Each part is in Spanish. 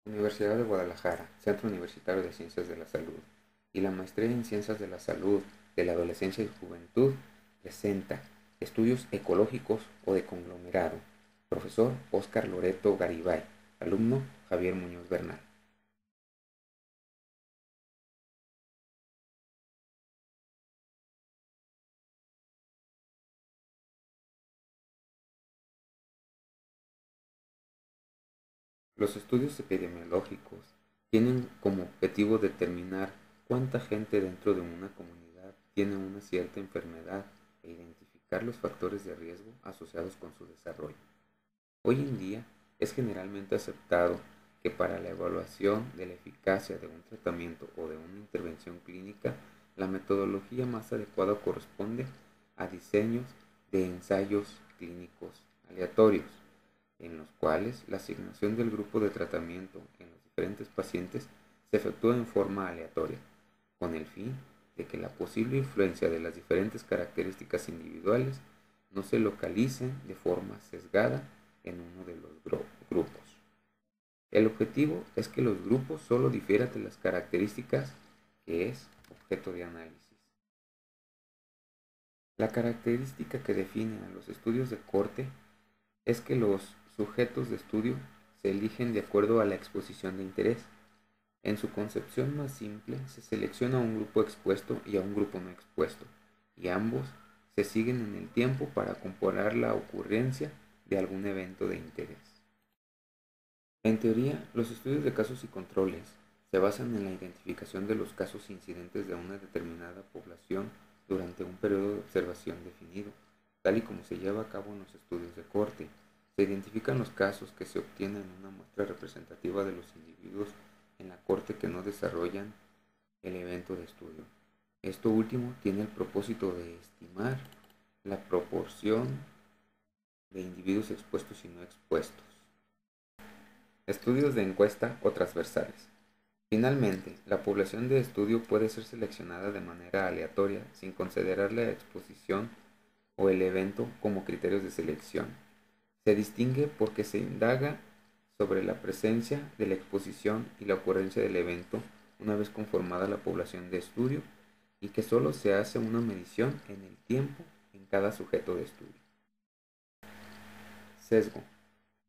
Universidad de Guadalajara, Centro Universitario de Ciencias de la Salud, y la Maestría en Ciencias de la Salud de la Adolescencia y Juventud presenta Estudios Ecológicos o de Conglomerado. Profesor Óscar Loreto Garibay, alumno Javier Muñoz Bernal. Los estudios epidemiológicos tienen como objetivo determinar cuánta gente dentro de una comunidad tiene una cierta enfermedad e identificar los factores de riesgo asociados con su desarrollo. Hoy en día es generalmente aceptado que para la evaluación de la eficacia de un tratamiento o de una intervención clínica, la metodología más adecuada corresponde a diseños de ensayos clínicos aleatorios, en los cuales la asignación del grupo de tratamiento en los diferentes pacientes se efectúa en forma aleatoria, con el fin de que la posible influencia de las diferentes características individuales no se localicen de forma sesgada en uno de los grupos. El objetivo es que los grupos solo difieran de las características que es objeto de análisis. La característica que define a los estudios de corte es que los sujetos de estudio se eligen de acuerdo a la exposición de interés. En su concepción más simple, se selecciona un grupo expuesto y a un grupo no expuesto, y ambos se siguen en el tiempo para comparar la ocurrencia de algún evento de interés. En teoría, los estudios de casos y controles se basan en la identificación de los casos incidentes de una determinada población durante un periodo de observación definido, tal y como se lleva a cabo en los estudios de corte. Se identifican los casos que se obtienen en una muestra representativa de los individuos en la corte que no desarrollan el evento de estudio. Esto último tiene el propósito de estimar la proporción de individuos expuestos y no expuestos. Estudios de encuesta o transversales. Finalmente, la población de estudio puede ser seleccionada de manera aleatoria sin considerar la exposición o el evento como criterios de selección. Se distingue porque se indaga sobre la presencia de la exposición y la ocurrencia del evento una vez conformada la población de estudio y que solo se hace una medición en el tiempo en cada sujeto de estudio. Sesgo.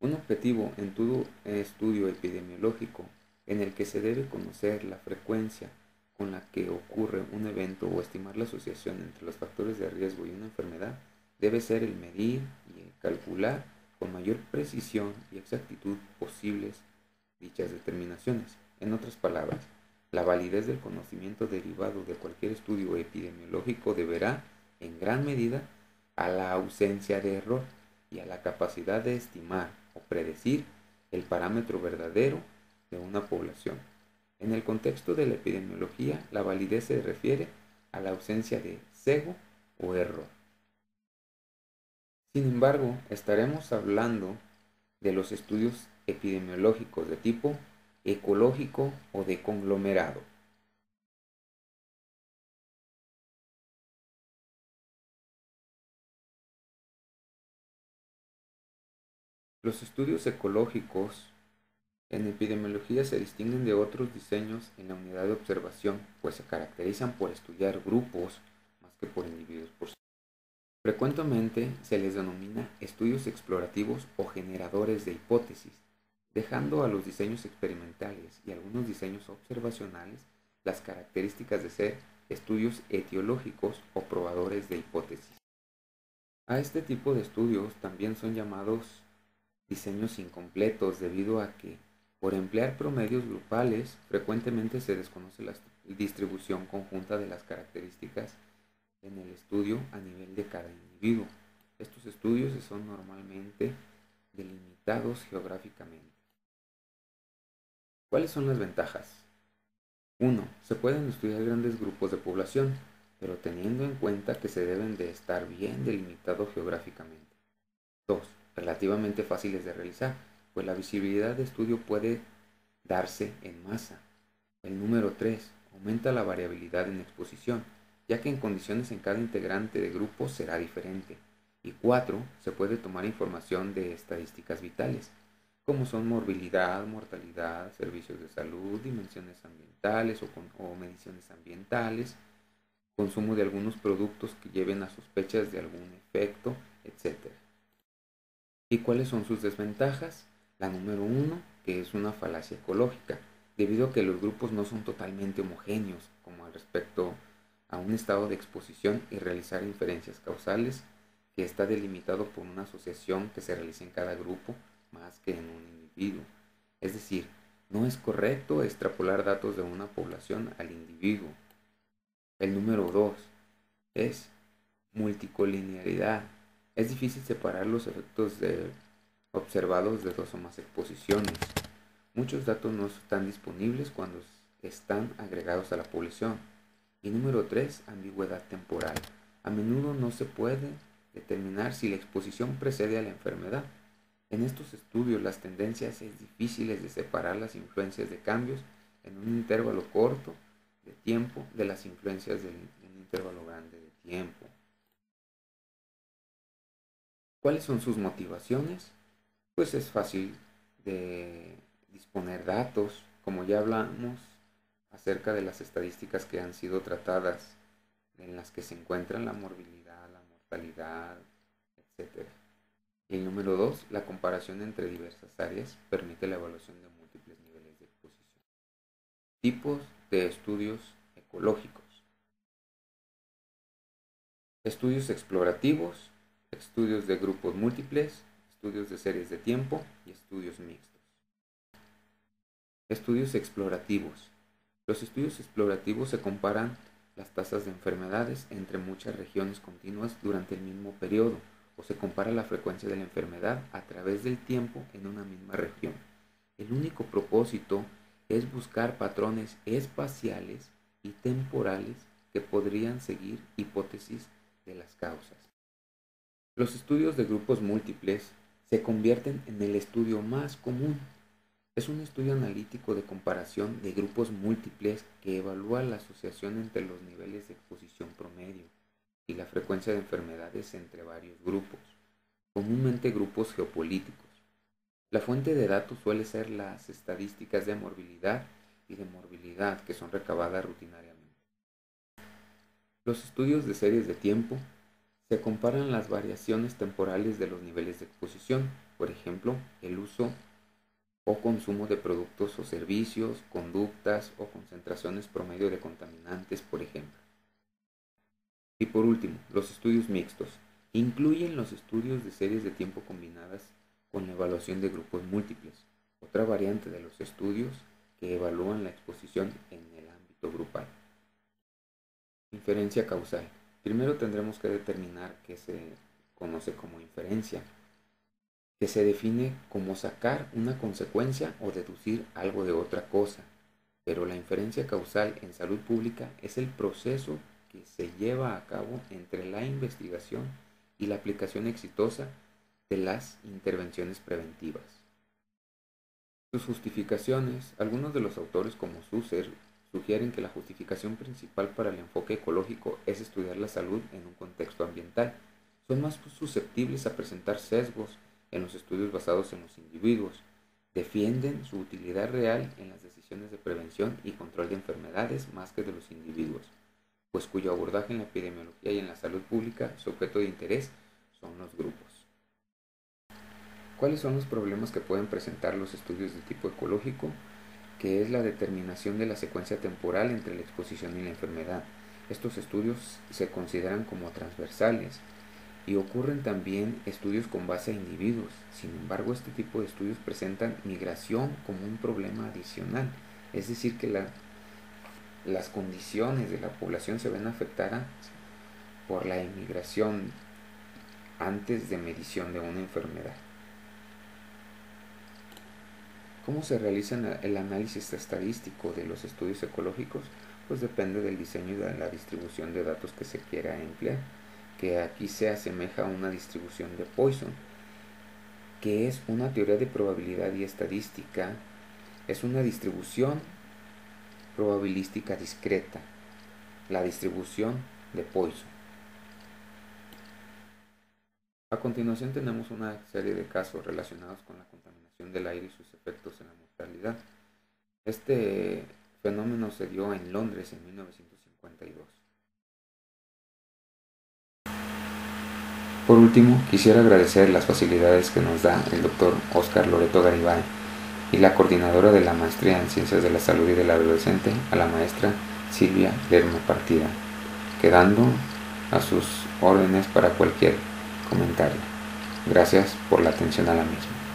Un objetivo en todo estudio epidemiológico en el que se debe conocer la frecuencia con la que ocurre un evento o estimar la asociación entre los factores de riesgo y una enfermedad debe ser el medir y el calcular con mayor precisión y exactitud posibles dichas determinaciones. En otras palabras, la validez del conocimiento derivado de cualquier estudio epidemiológico deberá, en gran medida, a la ausencia de error y a la capacidad de estimar o predecir el parámetro verdadero de una población. En el contexto de la epidemiología, la validez se refiere a la ausencia de sesgo o error. Sin embargo, estaremos hablando de los estudios epidemiológicos de tipo ecológico o de conglomerado. Los estudios ecológicos en epidemiología se distinguen de otros diseños en la unidad de observación, pues se caracterizan por estudiar grupos más que por individuos por sí. Frecuentemente se les denomina estudios explorativos o generadores de hipótesis, dejando a los diseños experimentales y algunos diseños observacionales las características de ser estudios etiológicos o probadores de hipótesis. A este tipo de estudios también son llamados diseños incompletos debido a que, por emplear promedios grupales, frecuentemente se desconoce la distribución conjunta de las características en el estudio a nivel de cada individuo. Estos estudios son normalmente delimitados geográficamente. ¿Cuáles son las ventajas? 1. Se pueden estudiar grandes grupos de población, pero teniendo en cuenta que se deben de estar bien delimitados geográficamente. 2. Relativamente fáciles de realizar, pues la visibilidad de estudio puede darse en masa. El número 3. Aumenta la variabilidad en exposición, ya que en condiciones en cada integrante de grupo será diferente. Y 4. Se puede tomar información de estadísticas vitales, como son morbilidad, mortalidad, servicios de salud, dimensiones ambientales o mediciones ambientales, consumo de algunos productos que lleven a sospechas de algún efecto, etc. ¿Y cuáles son sus desventajas? La número uno, que es una falacia ecológica, debido a que los grupos no son totalmente homogéneos, como al respecto a un estado de exposición y realizar inferencias causales, que está delimitado por una asociación que se realiza en cada grupo más que en un individuo. Es decir, no es correcto extrapolar datos de una población al individuo. El número 2 es multicolinearidad. Es difícil separar los efectos observados de dos o más exposiciones. Muchos datos no están disponibles cuando están agregados a la población. Y número 3, ambigüedad temporal. A menudo no se puede determinar si la exposición precede a la enfermedad. En estos estudios las tendencias es difícil de separar las influencias de cambios en un intervalo corto de tiempo de las influencias de un intervalo grande de tiempo. ¿Cuáles son sus motivaciones? Pues es fácil de disponer datos, como ya hablamos acerca de las estadísticas que han sido tratadas, en las que se encuentran la morbilidad, la mortalidad, etc. Y el número 2, la comparación entre diversas áreas permite la evaluación de múltiples niveles de exposición. Tipos de estudios ecológicos. Estudios explorativos, estudios de grupos múltiples, estudios de series de tiempo y estudios mixtos. Estudios explorativos. Los estudios explorativos se comparan las tasas de enfermedades entre muchas regiones continuas durante el mismo periodo, o se compara la frecuencia de la enfermedad a través del tiempo en una misma región. El único propósito es buscar patrones espaciales y temporales que podrían seguir hipótesis de las causas. Los estudios de grupos múltiples se convierten en el estudio más común. Es un estudio analítico de comparación de grupos múltiples que evalúa la asociación entre los niveles de exposición promedio y la frecuencia de enfermedades entre varios grupos, comúnmente grupos geopolíticos. La fuente de datos suele ser las estadísticas de morbilidad y de morbilidad que son recabadas rutinariamente. Los estudios de series de tiempo se comparan las variaciones temporales de los niveles de exposición, por ejemplo, el uso o consumo de productos o servicios, conductas o concentraciones promedio de contaminantes, por ejemplo. Y por último, los estudios mixtos incluyen los estudios de series de tiempo combinadas con la evaluación de grupos múltiples, otra variante de los estudios que evalúan la exposición en el ámbito grupal. Inferencia causal. Primero tendremos que determinar qué se conoce como inferencia, que se define como sacar una consecuencia o deducir algo de otra cosa, pero la inferencia causal en salud pública es el proceso que se lleva a cabo entre la investigación y la aplicación exitosa de las intervenciones preventivas. Sus justificaciones. Algunos de los autores como Susser sugieren que la justificación principal para el enfoque ecológico es estudiar la salud en un contexto ambiental. Son más susceptibles a presentar sesgos en los estudios basados en los individuos. Defienden su utilidad real en las decisiones de prevención y control de enfermedades más que de los individuos, pues cuyo abordaje en la epidemiología y en la salud pública, su objeto de interés son los grupos. ¿Cuáles son los problemas que pueden presentar los estudios de tipo ecológico? Que es la determinación de la secuencia temporal entre la exposición y la enfermedad. Estos estudios se consideran como transversales y ocurren también estudios con base a individuos. Sin embargo, este tipo de estudios presentan migración como un problema adicional, es decir, que las condiciones de la población se ven afectadas por la emigración antes de medición de una enfermedad. ¿Cómo se realiza el análisis estadístico de los estudios ecológicos? Pues depende del diseño y de la distribución de datos que se quiera emplear, que aquí se asemeja a una distribución de Poisson, que es una teoría de probabilidad y estadística. Es una distribución probabilística discreta, la distribución de Poisson. A continuación tenemos una serie de casos relacionados con la contaminación contaminación del aire y sus efectos en la mortalidad. Este fenómeno se dio en Londres en 1952. Por último, quisiera agradecer las facilidades que nos da el Dr. Óscar Loreto Garibay y la coordinadora de la Maestría en Ciencias de la Salud y del Adolescente, a la maestra Silvia Lerma Partida, quedando a sus órdenes para cualquier comentario. Gracias por la atención a la misma.